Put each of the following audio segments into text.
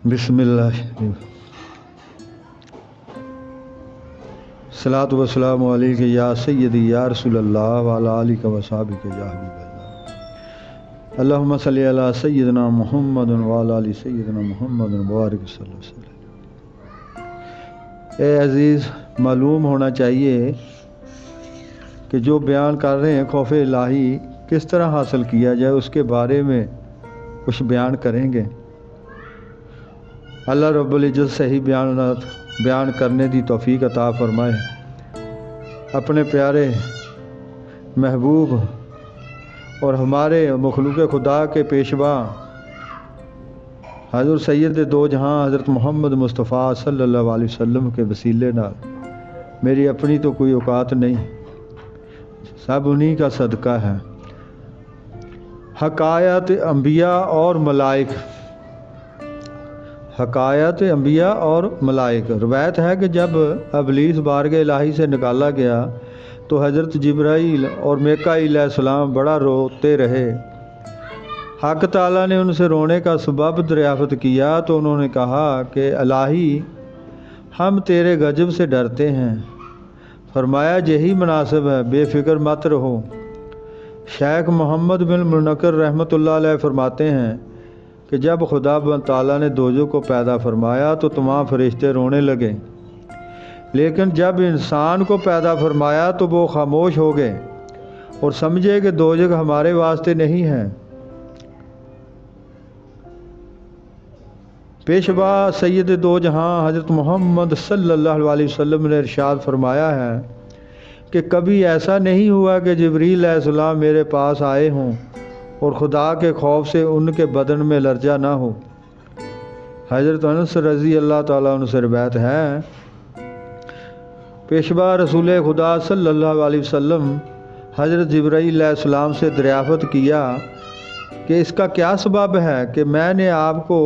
बिस्मिल्लाह सलातु वस्सलामु अलैका या सय्यदी या रसूलल्लाह व अला आलिका व सहाबिका या हबीबल्लाह। अल्लाहुम्मा सल्लि अला सय्यिदना मुहम्मदिन व अला आलि सय्यिदना मुहम्मदिन मुबारक सल्लल्लाहु अलैहि वसल्लम। ए अज़ीज़, मालूम होना चाहिए कि जो बयान कर रहे हैं खौफ इलाही किस तरह हासिल किया जाए, उसके बारे में कुछ बयान करेंगे। अल्लाह रब्बुल इज़्ज़त सही बयान करने की तौफीक अता फरमाए। अपने प्यारे महबूब और हमारे मखलूक खुदा के पेशवा हज़रत सैयद दो जहां हज़रत मोहम्मद मुस्तफ़ा सल्लल्लाहु अलैहि वसल्लम के वसीले नाल मेरी अपनी तो कोई औकात नहीं, सब उन्हीं का सदका है। हकायत अंबिया और मलाइक। हकायत अंबिया और मलाइक। रवायत है कि जब इब्लीस बारगाह इलाही से निकाला गया तो हज़रत जिब्राईल और मीकाईल अलैहिस्सलाम बड़ा रोते रहे। हक ताला ने उनसे रोने का सबब दरियाफ़त किया तो उन्होंने कहा कि इलाही, हम तेरे गजब से डरते हैं। फरमाया, यही मुनासिब है, बेफ़िक्र मत रहो। शेख मोहम्मद बिन मुनक्किर रहमतुल्लाह अलैह फरमाते हैं कि जब खुदा ताला ने दोज़ख को पैदा फरमाया तो तमाम फरिश्ते रोने लगे, लेकिन जब इंसान को पैदा फरमाया तो वो खामोश हो गए और समझे कि दोज़ख हमारे वास्ते नहीं है। पेशवा सैयद दो जहां हज़रत मोहम्मद सल्लल्लाहु अलैहि वसल्लम ने इरशाद फरमाया है कि कभी ऐसा नहीं हुआ कि जिब्रील अलैहिस्सलाम मेरे पास आए हों और खुदा के खौफ से उनके बदन में लर्जा ना हो। हज़रत अनस रज़ी अल्लाह ताला अन्हु से रिवायत है, पेशवा रसूल खुदा सल्लल्लाहु अलैहि वसल्लम हज़रत जिब्रील अलैहिस्सलाम से दरियाफ़त किया कि इसका क्या सबब है कि मैंने आपको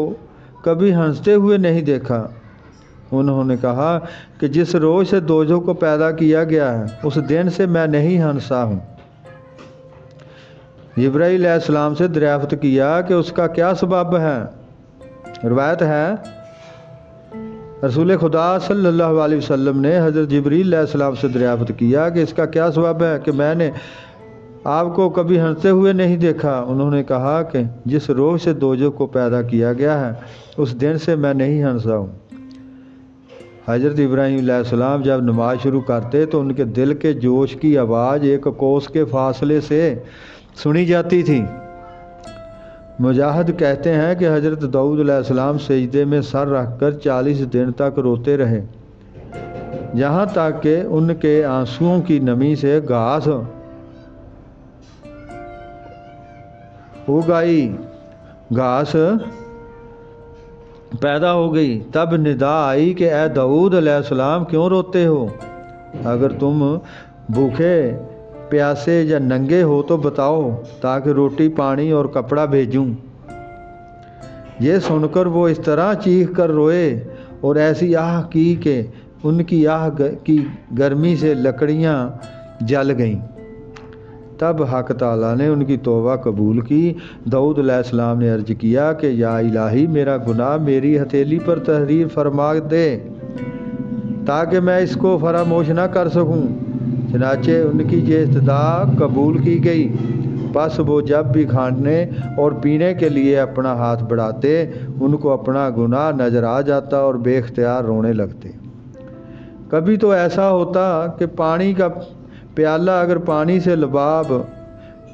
कभी हंसते हुए नहीं देखा। उन्होंने कहा कि जिस रोज़ से दोज़ख को पैदा किया गया है उस दिन से मैं नहीं हंसा हूँ। जिब्राईल अलैहिस्सलाम से दरियाफ़त किया कि उसका क्या सबब है। रवायत है रसूल खुदा सल्लल्लाहु अलैहि वसल्लम ने हज़रत जिब्रील अलैहिस्सलाम से दरियाफ़त किया कि इसका क्या सबब है कि मैंने आपको कभी हंसते हुए नहीं देखा। उन्होंने कहा कि जिस रोज़ से दोज़ख को पैदा किया गया है उस दिन से मैं नहीं हंसा हूँ। हज़रत इब्राहीम अलैहिस्सलाम जब नमाज शुरू करते तो उनके दिल के जोश की आवाज़ एक कोस के फासले से सुनी जाती थी। मुजाहिद कहते हैं कि हज़रत दाऊद अलैहिस्सलाम सजदे में सर रखकर 40 दिन तक रोते रहे, यहाँ तक कि उनके आंसुओं की नमी से घास उगाई, घास पैदा हो गई। तब निदा आई कि ए दाऊद अलैहिस्सलाम क्यों रोते हो? अगर तुम भूखे प्यासे या नंगे हो तो बताओ ताकि रोटी पानी और कपड़ा भेजूं। ये सुनकर वो इस तरह चीख कर रोए और ऐसी आह की कि उनकी आह की गर्मी से लकड़ियाँ जल गईं। तब हक ताला ने उनकी तौबा कबूल की। दाऊद अलैहिस्सलाम ने अर्ज किया कि या इलाही, मेरा गुनाह मेरी हथेली पर तहरीर फरमा दे ताकि मैं इसको फरामोश ना कर सकूं। चनाचे उनकी ये इस्तदा कबूल की गई। बस वो जब भी खाने और पीने के लिए अपना हाथ बढ़ाते उनको अपना गुनाह नज़र आ जाता और बेख्तियार रोने लगते। कभी तो ऐसा होता कि पानी का प्याला अगर पानी से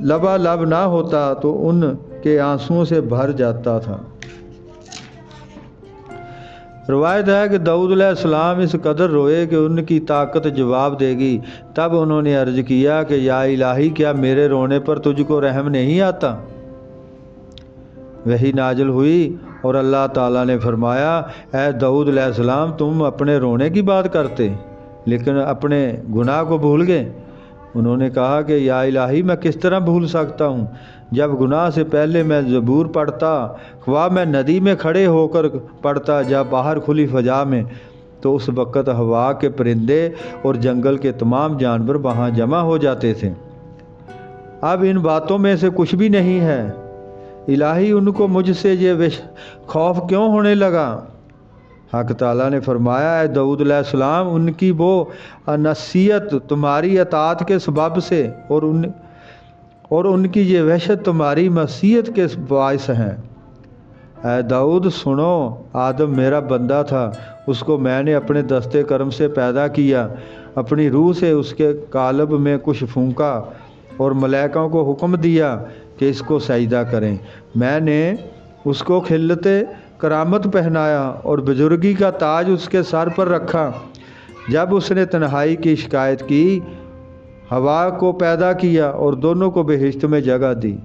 लबालब ना होता तो उनके आंसुओं से भर जाता था। रवायत है कि दाऊद अलैहिस्सलाम इस कदर रोए कि उनकी ताकत जवाब देगी। तब उन्होंने अर्ज किया कि या इलाही, क्या मेरे रोने पर तुझको रहम नहीं आता? वही नाजिल हुई और अल्लाह ताला ने फरमाया, ए दाऊद अलैहिस्सलाम, तुम अपने रोने की बात करते लेकिन अपने गुनाह को भूल गए। उन्होंने कहा कि या इलाही, मैं किस तरह भूल सकता हूँ जब गुनाह से पहले मैं ज़बूर पढ़ता, ख्वाह मैं नदी में खड़े होकर पढ़ता या बाहर खुली फ़ज़ा में, तो उस वक़्त हवा के परिंदे और जंगल के तमाम जानवर वहाँ जमा हो जाते थे। अब इन बातों में से कुछ भी नहीं है। इलाही उनको मुझसे ये खौफ क्यों होने लगा? हक ताला ने फरमाया, ऐ दाऊद अलैहिस्सलाम, उनकी वो नसीहत तुम्हारी अताअत के सबब से और उनकी ये वहशत तुम्हारी मसीहत के बायस हैं। ऐ दाऊद सुनो, आदम मेरा बंदा था, उसको मैंने अपने दस्ते करम से पैदा किया, अपनी रूह से उसके कालब में कुछ फूंका और मलाइकों को हुक्म दिया कि इसको सजदा करें। मैंने उसको खिलते करामत पहनाया और बुजुर्गी का ताज उसके सर पर रखा। जब उसने तन्हाई की शिकायत की, हवा को पैदा किया और दोनों को बेहिश्त में जगह दी।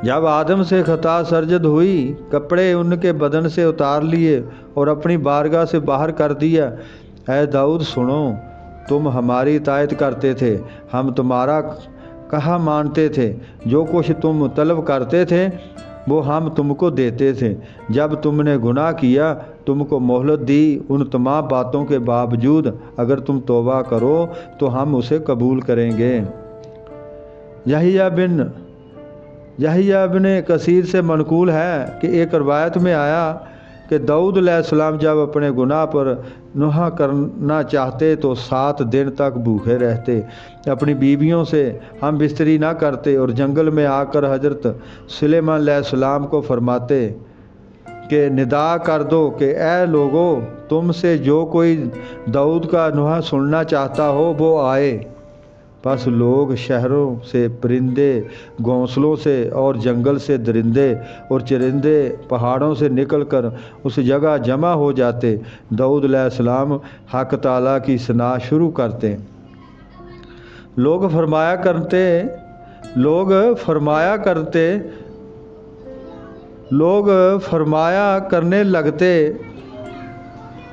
जब आदम से खता सरजद हुई, कपड़े उनके बदन से उतार लिए और अपनी बारगाह से बाहर कर दिया। ऐ दाऊद सुनो, तुम हमारी इतायत करते थे, हम तुम्हारा कहा मानते थे, जो कुछ तुम तलब करते थे वो हम तुमको देते थे। जब तुमने गुनाह किया, तुमको मोहलत दी, उन तमाम बातों के बावजूद अगर तुम तौबा करो तो हम उसे कबूल करेंगे। यहिया बिन कसीर से मनकूल है कि एक रवायत में आया कि दाऊद अलैहिस्सलाम जब अपने गुनाह पर नुहा करना चाहते तो 7 दिन तक भूखे रहते, अपनी बीवियों से हम बिस्तरी ना करते और जंगल में आकर हजरत सुलेमान अलैहिस्सलाम को फरमाते कि निदा कर दो कि ऐ लोगो, तुमसे जो कोई दाऊद का नुहा सुनना चाहता हो वो आए। बस लोग शहरों से परिंदे, घोंसलों से और जंगल से दरिंदे और चरिंदे पहाड़ों से निकलकर उस जगह जमा हो जाते। दाऊद अलैहिस्सलाम हक ताला की सना शुरू करते। लोग फरमाया करने लगते,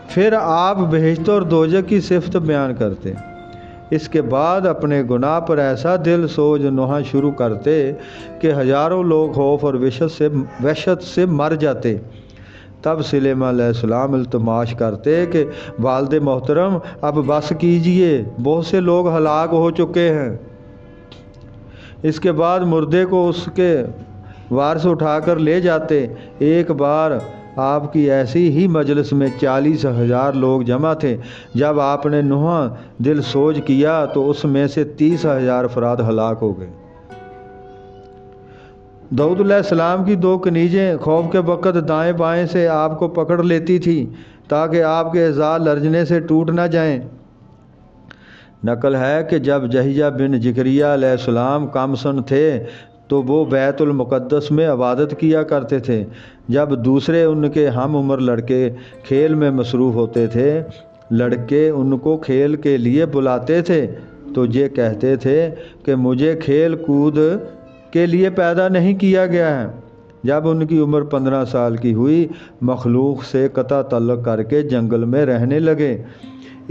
फिर आप बेहिश्त और दोजख की सिफत बयान करते। इसके बाद अपने गुनाह पर ऐसा दिल सोच नुहा शुरू करते कि हज़ारों लोग खौफ और वहशत से मर जाते। तब सुलेमान अलैहिस्सलाम इल्तमास करते कि वालिद मोहतरम, अब बस कीजिए, बहुत से लोग हलाक हो चुके हैं। इसके बाद मुर्दे को उसके वारिस उठाकर ले जाते। एक बार आपकी ऐसी ही मजलिस में 40,000 लोग जमा थे। जब आपने नुहा दिल सोच किया तो उसमें से 30,000 अफराद हलाक हो गए। दाऊद अलैहिस्सलाम की 2 कनीजें खौफ के वक़्त दाएं बाएं से आपको पकड़ लेती थी ताकि आपके एज़ा लरजने से टूट ना जाएं। नकल है कि जब यहिया बिन ज़करिया अलैहिस्सलाम कमसन थे तो वो बैतुल मुक़द्दस में इबादत किया करते थे। जब दूसरे उनके हम उम्र लड़के खेल में मसरूफ़ होते थे, लड़के उनको खेल के लिए बुलाते थे तो ये कहते थे कि मुझे खेल कूद के लिए पैदा नहीं किया गया है। जब उनकी उम्र 15 साल की हुई, मखलूक से कता तल्लुक़ करके जंगल में रहने लगे।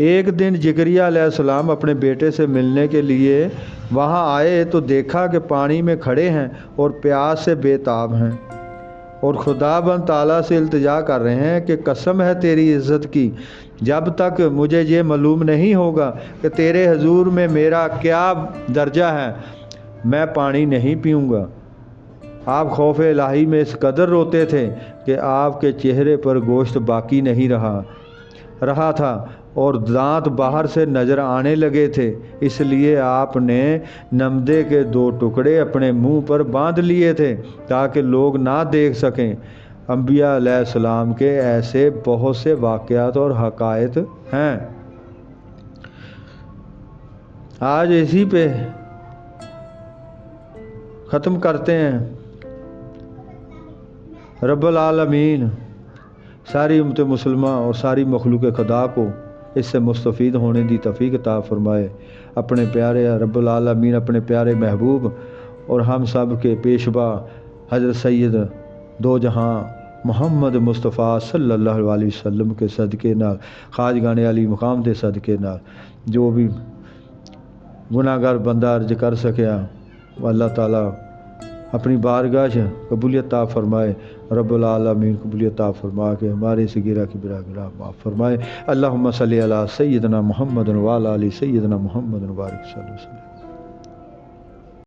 एक दिन ज़करिया अलैहिस्सलाम अपने बेटे से मिलने के लिए वहाँ आए तो देखा कि पानी में खड़े हैं और प्यास से बेताब हैं और खुदाबंद ताला से इल्तिजा कर रहे हैं कि कसम है तेरी इज़्ज़त की, जब तक मुझे ये मालूम नहीं होगा कि तेरे हुजूर में मेरा क्या दर्जा है, मैं पानी नहीं पीऊँगा। आप खौफ इलाही में इस कदर रोते थे कि आपके चेहरे पर गोश्त बाकी नहीं रहा था और दांत बाहर से नज़र आने लगे थे। इसलिए आपने नमदे के 2 टुकड़े अपने मुंह पर बांध लिए थे ताकि लोग ना देख सकें। अंबिया अलैहिस्सलाम के ऐसे बहुत से वाक़यात और हकायत हैं। आज इसी पे ख़त्म करते हैं। रब्बुल आलमीन सारी उम्मत मुसलमा और सारी मखलूक खुदा को इससे मुस्तफ़ीद होने दी तौफ़ीक़ अता फ़रमाए। अपने प्यारे रब्बुल आलमीन अपने प्यारे महबूब और हम सब के पेशवा हज़रत सैयद दो जहां मुहम्मद मुस्तफ़ा सल्लल्लाहु अलैहि वसल्लम के सदक़े नाल, ख़ाजगाने अली मुकाम के सदक़े नाल जो भी गुनाहगार बंदा अर्ज कर सकिया, अल्लाह ताला अपनी बारगाह कबूलियत अता फ़रमाए। रब्बुल आलमीन कबूलियत अता फ़रमा के हमारे सगीरा की बिरा गिरा माफ़ फ़रमाए। अल्लाहुम्मा सल्ली अला सय्यिदना मुहम्मद व अला आलि सय्यिदना मुहम्मद बारिक सल्लल्लाहु अलैहि वसल्लम।